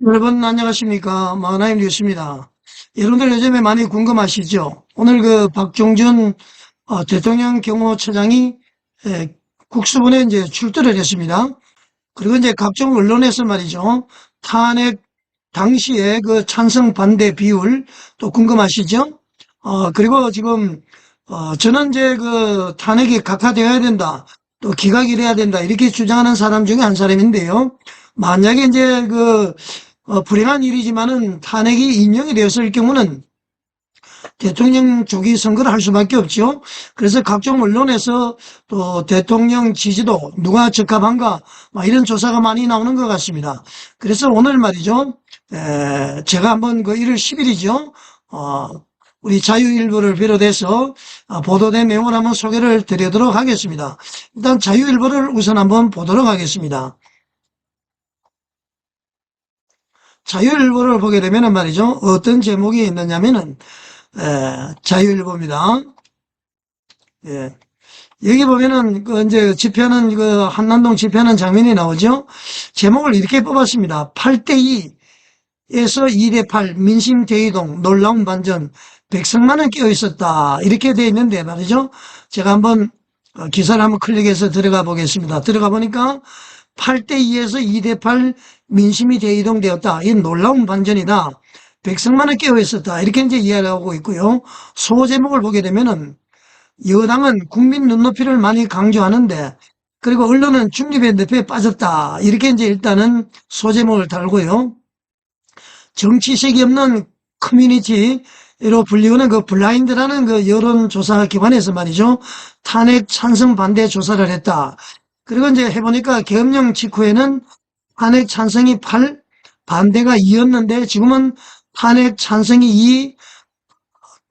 여러분 안녕하십니까. 마나임 뉴스입니다. 여러분들 요즘에 많이 궁금하시죠? 오늘 그 박종준 대통령 경호처장이 국수본에 이제 출두를 했습니다. 그리고 이제 각종 언론에서 말이죠. 탄핵 당시에 그 찬성 반대 비율 또 궁금하시죠? 그리고 지금 저는 이제 그 탄핵이 각하되어야 된다. 또 기각이 돼야 된다. 이렇게 주장하는 사람 중에 한 사람인데요. 만약에 이제 그 불행한 일이지만은 탄핵이 인용이 되었을 경우는 대통령 조기 선거를 할 수밖에 없죠. 그래서 각종 언론에서 또 대통령 지지도 누가 적합한가 막 이런 조사가 많이 나오는 것 같습니다. 그래서 오늘 말이죠. 제가 한번 그 1월 10일이죠. 우리 자유일보를 비롯해서 보도된 내용을 한번 소개를 드리도록 하겠습니다. 일단 자유일보를 우선 한번 보도록 하겠습니다. 자유일보를 보게 되면 말이죠. 어떤 제목이 있느냐면은 자유일보입니다. 예. 여기 보면은 그 이제 집회하는 그 한남동 집회하는 장면이 나오죠. 제목을 이렇게 뽑았습니다. 8대2에서 2대8 민심 대이동 놀라운 반전, 백성만은 깨어 있었다. 이렇게 돼 있는데 말이죠. 제가 한번 기사를 한번 클릭해서 들어가 보겠습니다. 들어가 보니까 8대2에서 2대8 민심이 대이동되었다. 이 놀라운 반전이다. 백성만은 깨어 있었다. 이렇게 이제 이해하고 있고요. 소제목을 보게 되면은 여당은 국민 눈높이를 많이 강조하는데, 그리고 언론은 중립의 늪에 빠졌다. 이렇게 이제 일단은 소제목을 달고요. 정치색이 없는 커뮤니티로 불리우는 그 블라인드라는 그 여론조사 기관에서 말이죠. 탄핵 찬성 반대 조사를 했다. 그리고 이제 해보니까 계엄령 직후에는 탄핵 찬성이 8, 반대가 2였는데 지금은 탄핵 찬성이 2,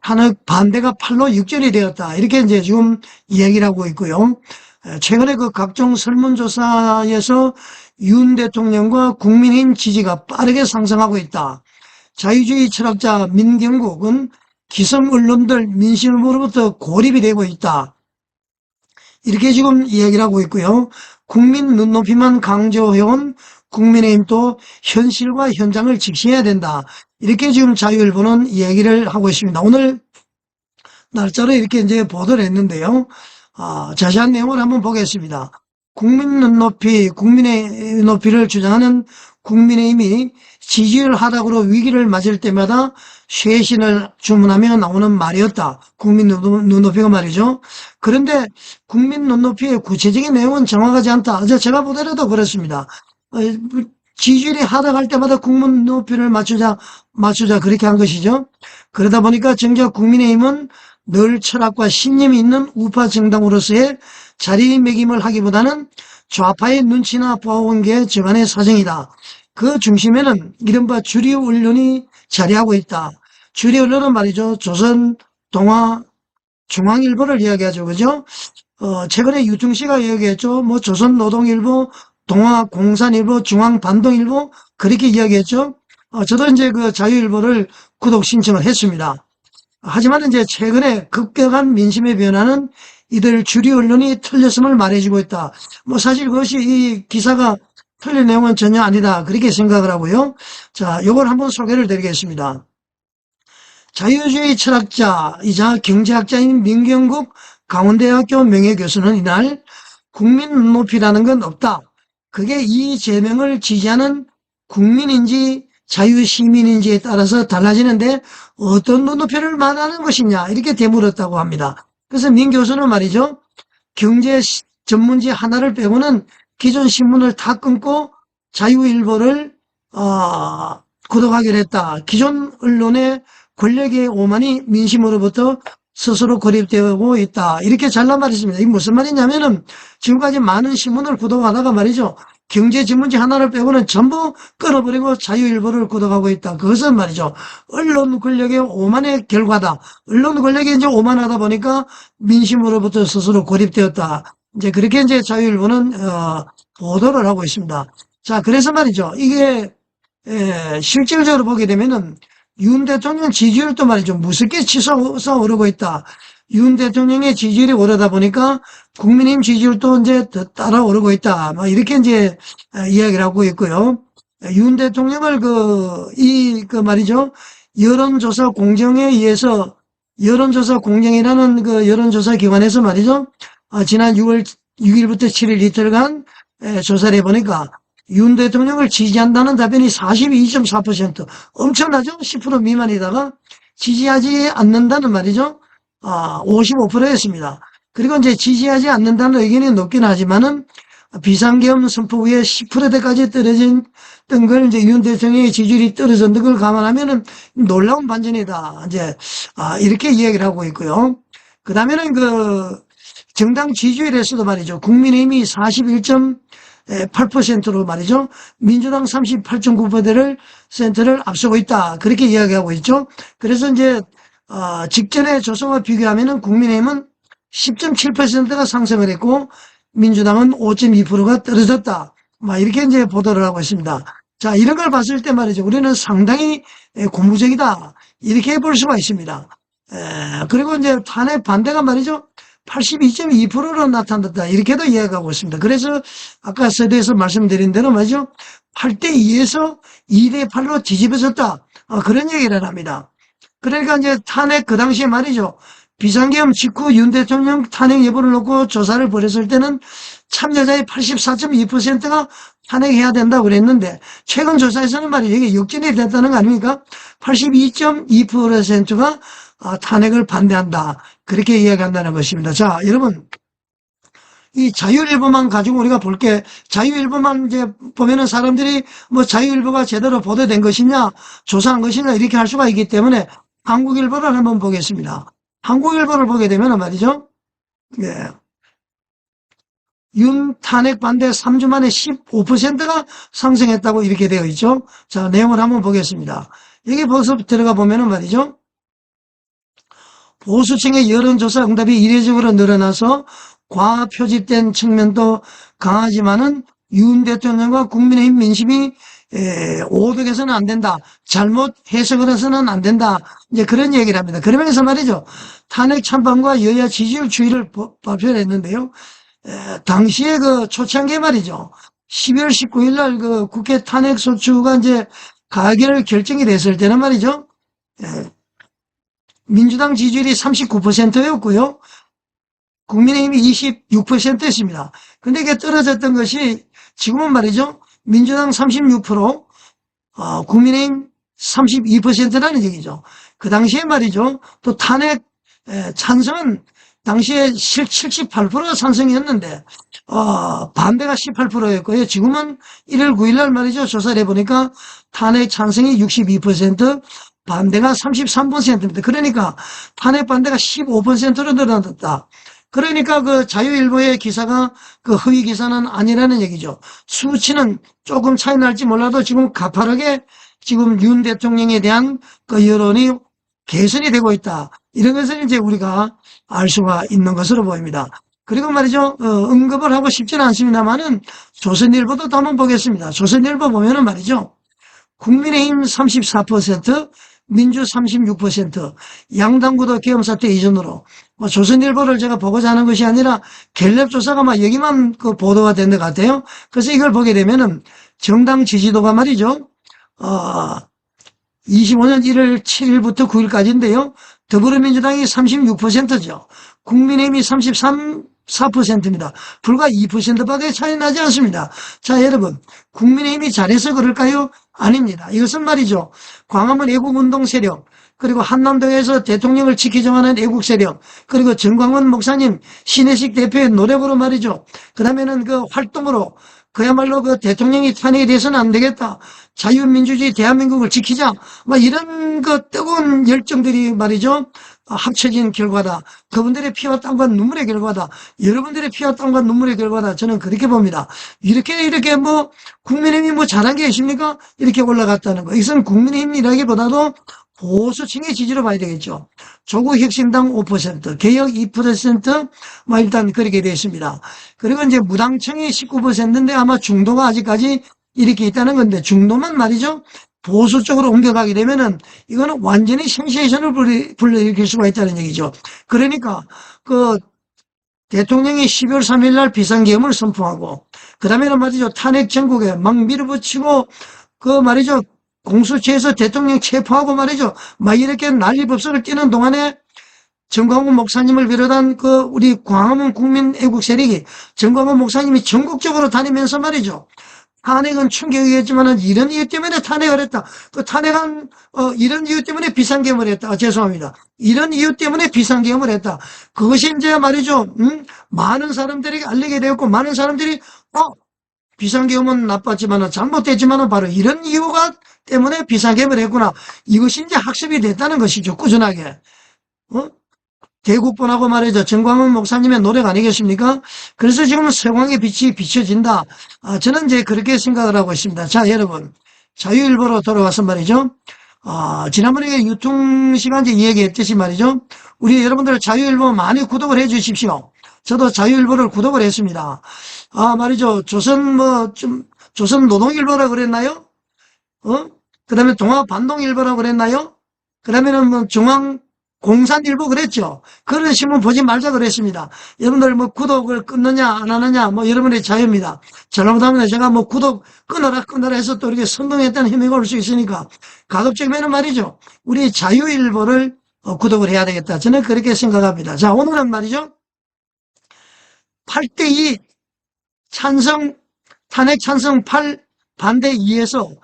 탄핵 반대가 8로 역전이 되었다. 이렇게 이제 지금 이야기를 하고 있고요. 최근에 그 각종 설문조사에서 윤 대통령과 국민의힘 지지가 빠르게 상승하고 있다. 자유주의 철학자 민경국은 기성 언론들 민심으로부터 고립이 되고 있다. 이렇게 지금 이야기를 하고 있고요. 국민 눈높이만 강조해온 국민의힘도 현실과 현장을 직시해야 된다. 이렇게 지금 자유일보는 이야기를 하고 있습니다. 오늘 날짜로 이렇게 이제 보도를 했는데요. 자세한 내용을 한번 보겠습니다. 국민 눈높이, 국민의 높이를 주장하는 국민의힘이 지지율 하락으로 위기를 맞을 때마다 쇄신을 주문하며 나오는 말이었다. 국민 눈높이가 말이죠. 그런데 국민 눈높이의 구체적인 내용은 정확하지 않다. 제가 보더라도 그렇습니다. 지지율이 하락할 때마다 국민 눈높이를 맞추자 그렇게 한 것이죠. 그러다 보니까 정작 국민의힘은 늘 철학과 신념이 있는 우파 정당으로서의 자리매김을 하기보다는 좌파의 눈치나 보아온 게 저간의 사정이다. 그 중심에는 이른바 주류 언론이 자리하고 있다. 주류 언론은 말이죠. 조선, 동아, 중앙일보를 이야기하죠. 그죠? 최근에 유충씨가 이야기했죠. 뭐 조선노동일보, 동아공산일보, 중앙반동일보 그렇게 이야기했죠. 저도 이제 그 자유일보를 구독 신청을 했습니다. 하지만 이제 최근에 급격한 민심의 변화는 이들 주류 언론이 틀렸음을 말해주고 있다. 뭐 사실 그것이 이 기사가 틀린 내용은 전혀 아니다. 그렇게 생각을 하고요. 자, 요걸 한번 소개를 드리겠습니다. 자유주의 철학자이자 경제학자인 민경국 강원대학교 명예교수는 이날 국민 눈높이라는 건 없다. 그게 이재명을 지지하는 국민인지 자유시민인지에 따라서 달라지는데 어떤 눈높이를 말하는 것이냐 이렇게 되물었다고 합니다. 그래서 민 교수는 말이죠. 경제 전문지 하나를 빼고는 기존 신문을 다 끊고 자유일보를 구독하기로 했다. 기존 언론의 권력의 오만이 민심으로부터 스스로 고립되고 있다. 이렇게 잘난 말이 있습니다. 이게 무슨 말이냐면은 지금까지 많은 신문을 구독하다가 말이죠. 경제 전문지 하나를 빼고는 전부 끊어버리고 자유일보를 구독하고 있다. 그것은 말이죠. 언론 권력의 오만의 결과다. 언론 권력이 이제 오만하다 보니까 민심으로부터 스스로 고립되었다. 이제 그렇게 이제 자유일보는 보도를 하고 있습니다. 자, 그래서 말이죠. 이게 실질적으로 보게 되면은 윤 대통령 지지율도 말이죠. 무섭게 치솟아 오르고 있다. 윤 대통령의 지지율이 오르다 보니까 국민의힘 지지율도 이제 따라 오르고 있다. 뭐 이렇게 이제 이야기를 하고 있고요. 윤 대통령을 말이죠. 여론조사 공정에 의해서, 여론조사 공정이라는 여론조사 기관에서 말이죠. 지난 6일부터 7일 이틀간 조사를 해보니까 윤 대통령을 지지한다는 답변이 42.4%, 엄청나죠? 10% 미만이다가 지지하지 않는다는 말이죠. 55%였습니다. 그리고 이제 지지하지 않는다는 의견이 높긴 하지만은 비상계엄 선포 후에 10%대까지 떨어진 걸 이제 윤 대통령의 지지율이 떨어졌는 걸 감안하면은 놀라운 반전이다. 이제 이렇게 이야기를 하고 있고요. 그 다음에는 정당 지지율에서도 말이죠. 국민의힘이 41.8%로 말이죠. 민주당 38.9%를 앞서고 있다. 그렇게 이야기하고 있죠. 그래서 이제 직전의 조사와 비교하면은 국민의힘은 10.7%가 상승을 했고 민주당은 5.2%가 떨어졌다. 이렇게 이제 보도를 하고 있습니다. 자, 이런 걸 봤을 때 말이죠. 우리는 상당히 고무적이다. 이렇게 볼 수가 있습니다. 그리고 이제 탄핵 반대가 말이죠. 82.2%로 나타났다. 이렇게도 이야기하고 있습니다. 그래서 아까 서두에서 말씀드린 대로 말이죠. 8대2에서 2대8로 뒤집어졌다. 그런 얘기를 합니다. 그러니까 이제 탄핵 그 당시에 말이죠. 비상계엄 직후 윤 대통령 탄핵 여부를 놓고 조사를 벌였을 때는 참여자의 84.2%가 탄핵해야 된다고 그랬는데 최근 조사에서는 말이죠. 이게 역전이 됐다는 거 아닙니까? 82.2%가 탄핵을 반대한다. 그렇게 이야기한다는 것입니다. 자, 여러분. 이 자유일보만 가지고 우리가 볼게. 자유일보만 이제 보면은 사람들이 뭐 자유일보가 제대로 보도된 것이냐, 조사한 것이냐, 이렇게 할 수가 있기 때문에 한국일보를 한번 보겠습니다. 한국일보를 보게 되면 말이죠. 예. 윤 탄핵 반대 3주 만에 15%가 상승했다고 이렇게 되어 있죠. 자, 내용을 한번 보겠습니다. 여기 벌써 들어가 보면은 말이죠. 보수층의 여론조사 응답이 이례적으로 늘어나서 과표집된 측면도 강하지만은 윤 대통령과 국민의힘 민심이 오덕해서는 안 된다. 잘못 해석을 해서는 안 된다. 이제 그런 얘기를 합니다. 그러면서 말이죠. 탄핵 찬반과 여야 지지율 추이를 발표를 했는데요. 당시에 초창기에 말이죠. 12월 19일 날 국회 탄핵 소추가 이제 가결 결정이 됐을 때는 말이죠. 민주당 지지율이 39%였고요. 국민의힘이 26%였습니다. 근데 이게 떨어졌던 것이 지금은 말이죠. 민주당 36%, 국민의힘 32%라는 얘기죠. 그 당시에 말이죠. 또 탄핵 찬성은 당시에 78%가 찬성이었는데 반대가 18%였고요. 지금은 1월 9일 날 말이죠. 조사를 해보니까 탄핵 찬성이 62%, 반대가 33%입니다. 그러니까 탄핵 반대가 15%로 늘어났다. 그러니까 자유일보의 기사가 허위 기사는 아니라는 얘기죠. 수치는 조금 차이 날지 몰라도 지금 가파르게 지금 윤 대통령에 대한 여론이 개선이 되고 있다. 이런 것을 이제 우리가 알 수가 있는 것으로 보입니다. 그리고 말이죠. 언급을 하고 싶지는 않습니다만은 조선일보도 한번 보겠습니다. 조선일보 보면은 말이죠. 국민의힘 34%, 민주 36%, 양당구도 계엄사태 이전으로, 조선일보를 제가 보고자 하는 것이 아니라 갤럽조사가 여기만 보도가 된 것 같아요. 그래서 이걸 보게 되면은 정당 지지도가 말이죠. 25년 1월 7일부터 9일까지인데요. 더불어민주당이 36%죠. 국민의힘이 4%입니다. 불과 2%밖에 차이 나지 않습니다. 자, 여러분, 국민의힘이 잘해서 그럴까요? 아닙니다. 이것은 말이죠. 광화문 애국운동 세력, 그리고 한남동에서 대통령을 지키자고 하는 애국 세력, 그리고 정광훈 목사님, 신혜식 대표의 노력으로 말이죠. 그 다음에는 활동으로 그야말로 대통령이 탄핵에 대해서는 안 되겠다. 자유민주주의 대한민국을 지키자. 이런 뜨거운 열정들이 말이죠. 합쳐진 결과다. 그분들의 피와 땀과 눈물의 결과다. 여러분들의 피와 땀과 눈물의 결과다. 저는 그렇게 봅니다. 이렇게 국민의힘이 잘한 게 있습니까? 이렇게 올라갔다는 거. 이것은 국민의힘이라기보다도 보수층의 지지로 봐야 되겠죠. 조국혁신당 5%, 개혁 2%, 일단 그렇게 되어 있습니다. 그리고 이제 무당층이 19%인데 아마 중도가 아직까지 이렇게 있다는 건데, 중도만 말이죠. 보수 쪽으로 옮겨가게 되면은 이거는 완전히 센세이션을 불러일으킬 수가 있다는 얘기죠. 그러니까 대통령이 12월 3일 날 비상계엄을 선포하고, 그 다음에는 말이죠. 탄핵 전국에 막 밀어붙이고 그 말이죠. 공수처에서 대통령 체포하고 말이죠. 막 이렇게 난리법석을 띄는 동안에 정광훈 목사님을 비롯한 그 우리 광화문 국민애국 세력이 정광훈 목사님이 전국적으로 다니면서 말이죠. 탄핵은 충격이었지만은 이런 이유 때문에 탄핵을 했다. 그 탄핵한 이런 이유 때문에 비상계엄을 했다. 죄송합니다. 이런 이유 때문에 비상계엄을 했다. 그것이 이제 말이죠. 많은 사람들에게 알리게 되었고 많은 사람들이 비상계엄은 나빴지만은 잘못됐지만은 바로 이런 이유가 때문에 비상계엄을 했구나. 이것이 이제 학습이 됐다는 것이죠. 꾸준하게. 어? 대국본하고 말이죠. 정광훈 목사님의 노력 아니겠습니까? 그래서 지금 세상의 빛이 비춰진다. 저는 이제 그렇게 생각을 하고 있습니다. 자, 여러분. 자유일보로 돌아와서 말이죠. 지난번에 유통시간제 이야기했듯이 말이죠. 우리 여러분들 자유일보 많이 구독을 해 주십시오. 저도 자유일보를 구독을 했습니다. 말이죠. 조선 노동일보라 그랬나요? 그 다음에 동아반동일보라고 그랬나요? 그 다음에는 공산일보 그랬죠. 그런 신문 보지 말자 그랬습니다. 여러분들 구독을 끊느냐 안 하느냐 여러분의 자유입니다. 잘못하면 제가 구독 끊어라 해서 또 이렇게 선동했다는 혐의가 올 수 있으니까 가급적이면 말이죠. 우리 자유일보를 구독을 해야 되겠다. 저는 그렇게 생각합니다. 자, 오늘은 말이죠. 8대2 탄핵 찬성 8 반대 2에서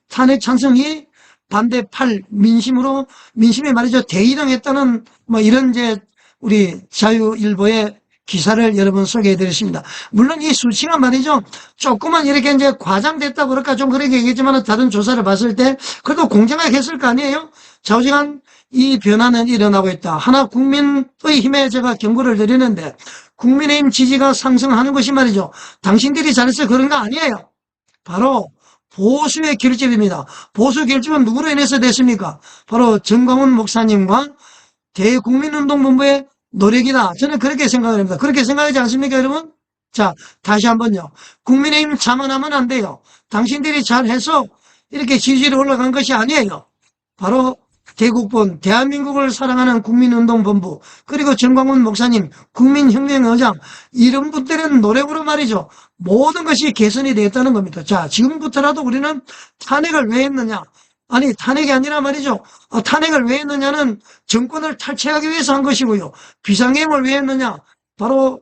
탄핵 찬성이 반대 8 민심이 말이죠. 대이동했다는 이런 이제 우리 자유일보의 기사를 여러분 소개해 드렸습니다. 물론 이 수치가 말이죠. 조금만 이렇게 이제 과장됐다 그럴까 좀 그렇게 얘기했지만 다른 조사를 봤을 때 그래도 공정하게 했을 거 아니에요? 좌우지간 이 변화는 일어나고 있다. 하나 국민의 힘에 제가 경고를 드리는데 국민의힘 지지가 상승하는 것이 말이죠. 당신들이 잘해서 그런 거 아니에요. 바로 보수의 결집입니다. 보수 결집은 누구로 인해서 됐습니까? 바로 정광훈 목사님과 대국민운동본부의 노력이다. 저는 그렇게 생각을 합니다. 그렇게 생각하지 않습니까, 여러분? 자, 다시 한번요. 국민의힘 자만하면 안 돼요. 당신들이 잘해서 이렇게 지지율이 올라간 것이 아니에요. 바로 대국본, 대한민국을 사랑하는 국민운동본부, 그리고 정광훈 목사님, 국민혁명의장, 이런 분들의 노력으로 말이죠. 모든 것이 개선이 되었다는 겁니다. 자, 지금부터라도 우리는 탄핵을 왜 했느냐? 아니, 탄핵이 아니라 말이죠. 탄핵을 왜 했느냐는 정권을 탈취하기 위해서 한 것이고요. 비상계엄을 왜 했느냐? 바로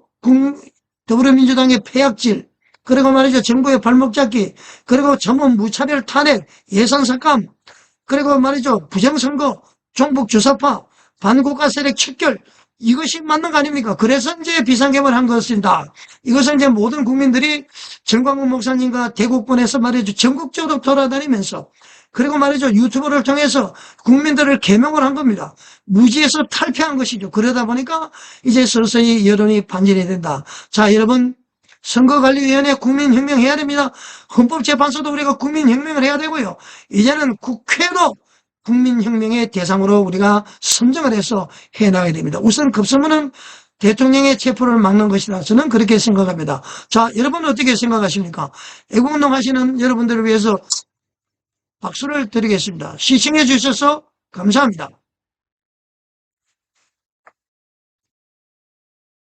더불어민주당의 폐악질, 그리고 말이죠. 정부의 발목 잡기, 그리고 전원 무차별 탄핵, 예산 삭감, 그리고 말이죠. 부정선거, 종북주사파, 반국가 세력 척결, 이것이 맞는 거 아닙니까? 그래서 이제 비상계엄을 한 것입니다. 이것은 이제 모든 국민들이 정광훈 목사님과 대국본에서 말이죠. 전국적으로 돌아다니면서, 그리고 말이죠. 유튜브를 통해서 국민들을 계명을 한 겁니다. 무지에서 탈피한 것이죠. 그러다 보니까 이제 서서히 여론이 반전이 된다. 자, 여러분. 선거관리위원회 국민혁명 해야 됩니다. 헌법재판소도 우리가 국민혁명을 해야 되고요. 이제는 국회도 국민혁명의 대상으로 우리가 선정을 해서 해나가야 됩니다. 우선 급선무는 대통령의 체포를 막는 것이라 저는 그렇게 생각합니다. 자, 여러분은 어떻게 생각하십니까? 애국운동 하시는 여러분들을 위해서 박수를 드리겠습니다. 시청해 주셔서 감사합니다.